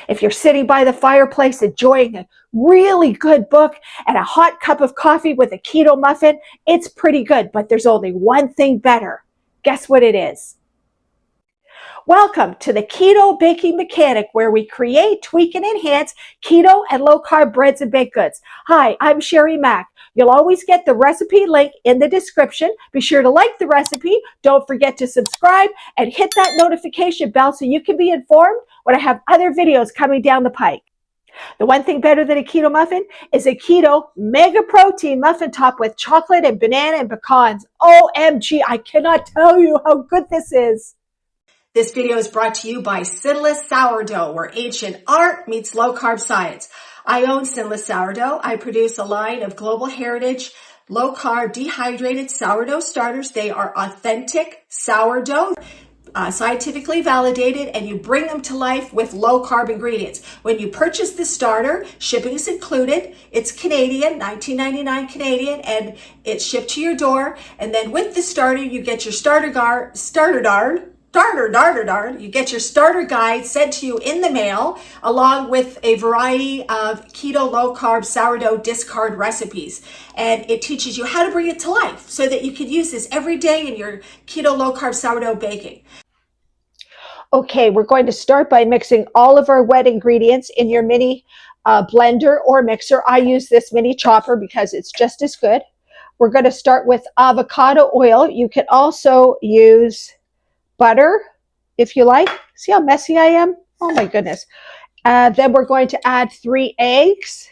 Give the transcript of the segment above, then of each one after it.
If you're sitting by the fireplace enjoying a really good book and a hot cup of coffee with a keto muffin, it's pretty good, but there's only one thing better. Guess what it is? Welcome to the Keto Baking Mechanic, where we create, tweak, and enhance keto and low-carb breads and baked goods. Hi, I'm Sherry Mack. You'll always get the recipe link in the description. Be sure to like the recipe. Don't forget to subscribe and hit that notification bell so you can be informed when I have other videos coming down the pike. The one thing better than a keto muffin is a keto mega protein muffin top with chocolate and banana and pecans. OMG, I cannot tell you how good this is. This video is brought to you by Sinless Sourdough, where ancient art meets low-carb science. I own Sinless Sourdough. I produce a line of global heritage, low-carb, dehydrated sourdough starters. They are authentic sourdough, scientifically validated, and you bring them to life with low-carb ingredients. When you purchase the starter, shipping is included. It's Canadian, $19.99 Canadian, and it's shipped to your door. And then with the starter, you get your you get your starter guide sent to you in the mail, along with a variety of keto low-carb sourdough discard recipes. And it teaches you how to bring it to life so that you can use this every day in your keto low-carb sourdough baking. Okay, we're going to start by mixing all of our wet ingredients in your mini blender or mixer. I use this mini chopper because it's just as good. We're going to start with avocado oil. You can also use butter, if you like. See how messy I am? Oh my goodness. Then we're going to add 3 eggs.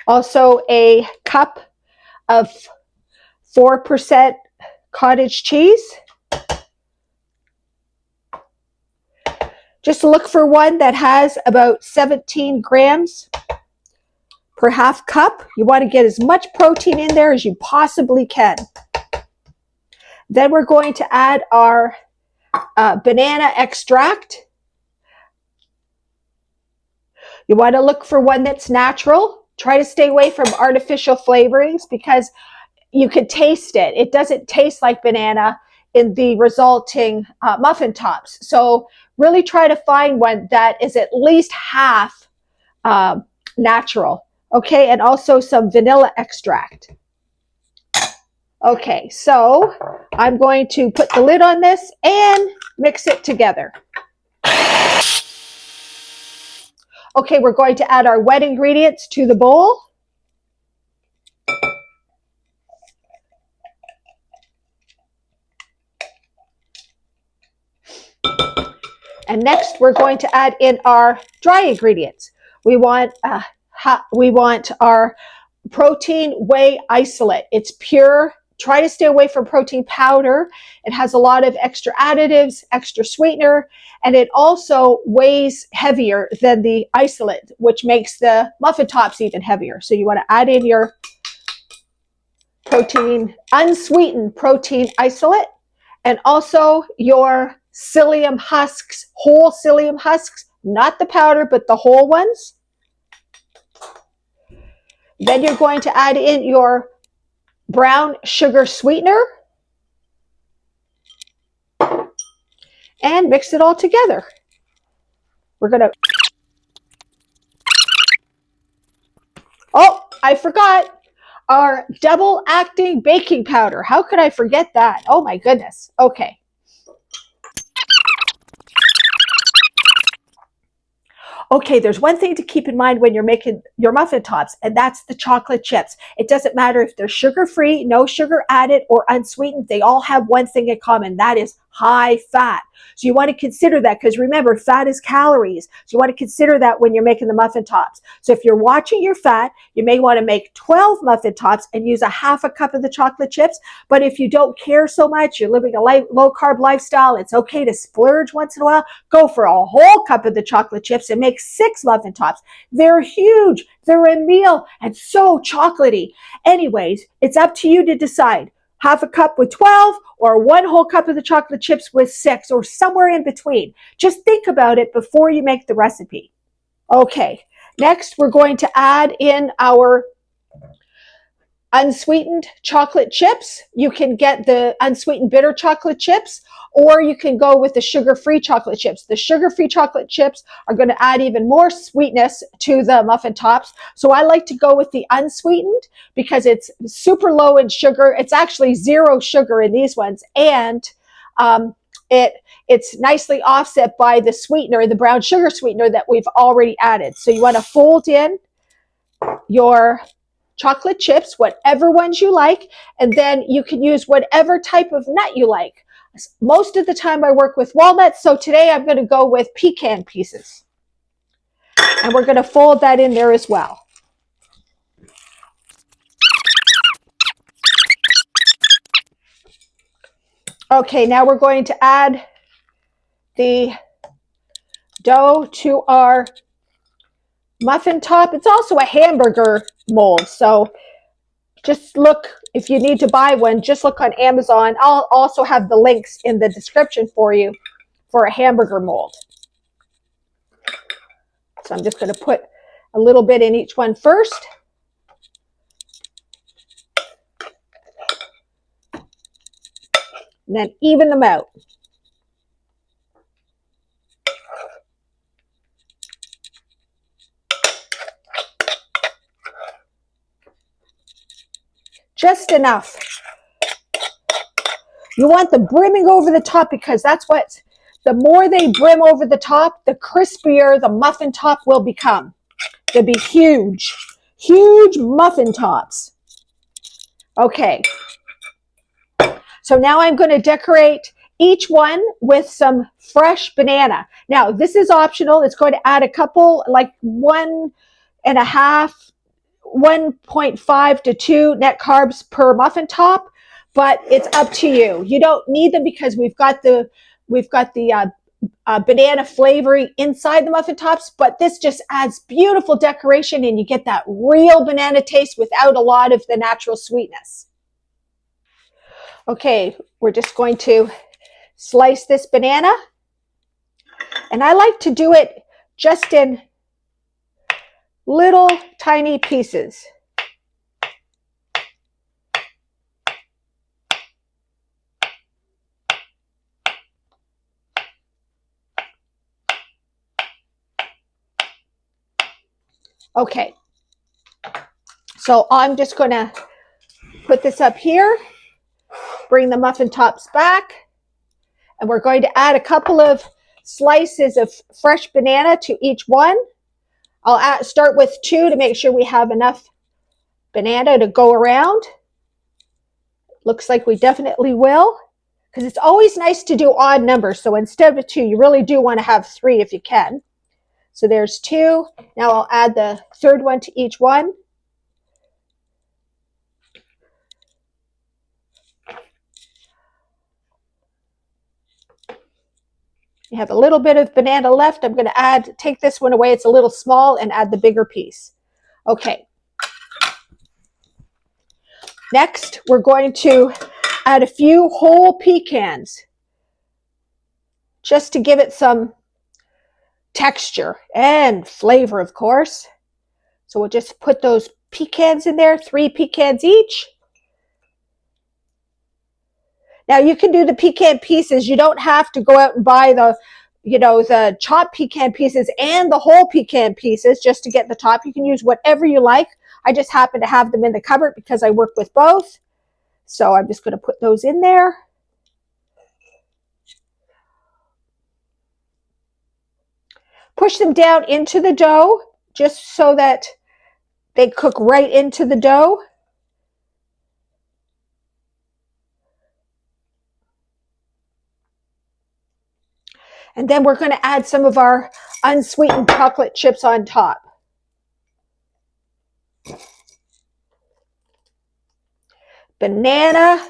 Also a cup of 4% cottage cheese. Just look for one that has about 17 grams per half cup. You want to get as much protein in there as you possibly can. Then we're going to add our banana extract. You want to look for one that's natural. Try to stay away from artificial flavorings because you could taste it. It doesn't taste like banana in the resulting muffin tops. So really try to find one that is at least half natural. Okay, and also some vanilla extract. Okay, so I'm going to put the lid on this and mix it together. Okay, we're going to add our wet ingredients to the bowl. And next, we're going to add in our dry ingredients. We want our protein whey isolate. It's pure. Try to stay away from protein powder. It has a lot of extra additives, extra sweetener, and it also weighs heavier than the isolate, which makes the muffin tops even heavier. So you want to add in your protein, unsweetened protein isolate, and also your psyllium husks, whole psyllium husks, not the powder, but the whole ones. Then you're going to add in your brown sugar sweetener and mix it all together. We're going to, oh, I forgot our double acting baking powder. How could I forget that? Oh my goodness. Okay. Okay, there's one thing to keep in mind when you're making your muffin tops, and that's the chocolate chips. It doesn't matter if they're sugar-free, no sugar added, or unsweetened. They all have one thing in common. That is high fat. So you want to consider that because remember, fat is calories. So you want to consider that when you're making the muffin tops. So if you're watching your fat, you may want to make 12 muffin tops and use a half a cup of the chocolate chips. But if you don't care so much, you're living a low-carb lifestyle, it's okay to splurge once in a while. Go for a whole cup of the chocolate chips and make 6 muffin tops. They're huge. They're a meal and so chocolatey. Anyways, it's up to you to decide. half a cup with 12, or 1 whole cup of the chocolate chips with 6, or somewhere in between. Just think about it before you make the recipe. Okay, next we're going to add in our unsweetened chocolate chips. You can get the unsweetened bitter chocolate chips, or you can go with the sugar-free chocolate chips. The sugar-free chocolate chips are going to add even more sweetness to the muffin tops. So I like to go with the unsweetened because it's super low in sugar. It's actually 0 sugar in these ones. And it's nicely offset by the sweetener, the brown sugar sweetener that we've already added. So you want to fold in your chocolate chips, whatever ones you like, and then you can use whatever type of nut you like. Most of the time I work with walnuts, so today I'm going to go with pecan pieces. And we're going to fold that in there as well. Okay, now we're going to add the dough to our muffin top. It's also a hamburger mold, so just look, if you need to buy one, just look on Amazon. I'll also have the links in the description for you for a hamburger mold. So I'm just going to put a little bit in each one first. And then even them out. Just enough. You want them brimming over the top because that's what, the more they brim over the top, the crispier the muffin top will become. They'll be huge, huge muffin tops. Okay. So now I'm going to decorate each one with some fresh banana. Now, this is optional. It's going to add a couple, like 1.5, 1.5 to 2 net carbs per muffin top, but it's up to you. You don't need them because we've got the banana flavoring inside the muffin tops, but this just adds beautiful decoration and you get that real banana taste without a lot of the natural sweetness. Okay, we're just going to slice this banana, and I like to do it just in little tiny pieces. Okay, so I'm just going to put this up here, bring the muffin tops back, and we're going to add a couple of slices of fresh banana to each one. I'll start with 2 to make sure we have enough banana to go around. Looks like we definitely will, because it's always nice to do odd numbers. So instead of 2, you really do want to have 3 if you can. So there's 2. Now I'll add the 3rd one to each one. You have a little bit of banana left. I'm going to take this one away. It's a little small, and add the bigger piece. Okay. Next, we're going to add a few whole pecans just to give it some texture and flavor, of course. So we'll just put those pecans in there, 3 pecans each. Now you can do the pecan pieces. You don't have to go out and buy the chopped pecan pieces and the whole pecan pieces just to get the top. You can use whatever you like. I just happen to have them in the cupboard because I work with both. So I'm just going to put those in there. Push them down into the dough just so that they cook right into the dough. And then we're going to add some of our unsweetened chocolate chips on top. Banana,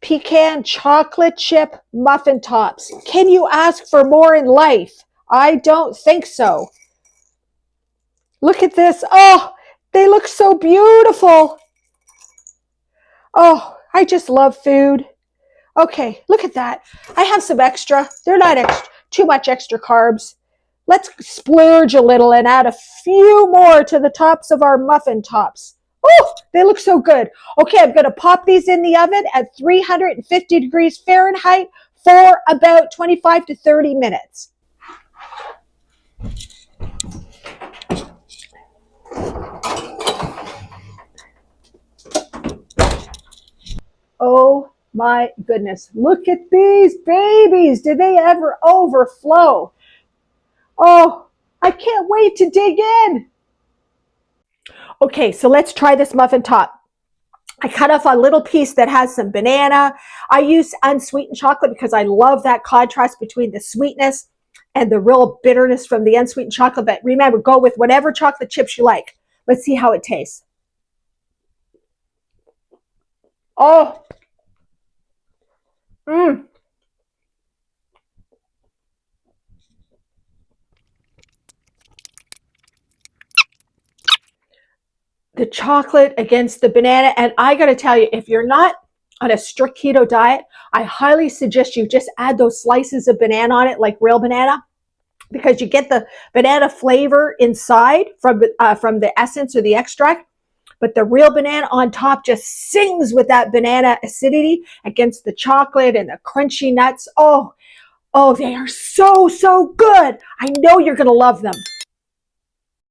pecan, chocolate chip muffin tops. Can you ask for more in life? I don't think so. Look at this. Oh, they look so beautiful. Oh, I just love food. Okay, look at that. I have some extra. They're not too much extra carbs. Let's splurge a little and add a few more to the tops of our muffin tops. Oh, they look so good. Okay, I'm going to pop these in the oven at 350 degrees Fahrenheit for about 25 to 30 minutes. Oh my goodness. Look at these babies. Did they ever overflow? Oh, I can't wait to dig in. Okay, so let's try this muffin top. I cut off a little piece that has some banana. I use unsweetened chocolate because I love that contrast between the sweetness and the real bitterness from the unsweetened chocolate. But remember, go with whatever chocolate chips you like. Let's see how it tastes. Oh, the chocolate against the banana. And I got to tell you, if you're not on a strict keto diet, I highly suggest you just add those slices of banana on it, like real banana, because you get the banana flavor inside from the essence or the extract. But the real banana on top just sings with that banana acidity against the chocolate and the crunchy nuts. Oh, they are so, so good. I know you're going to love them.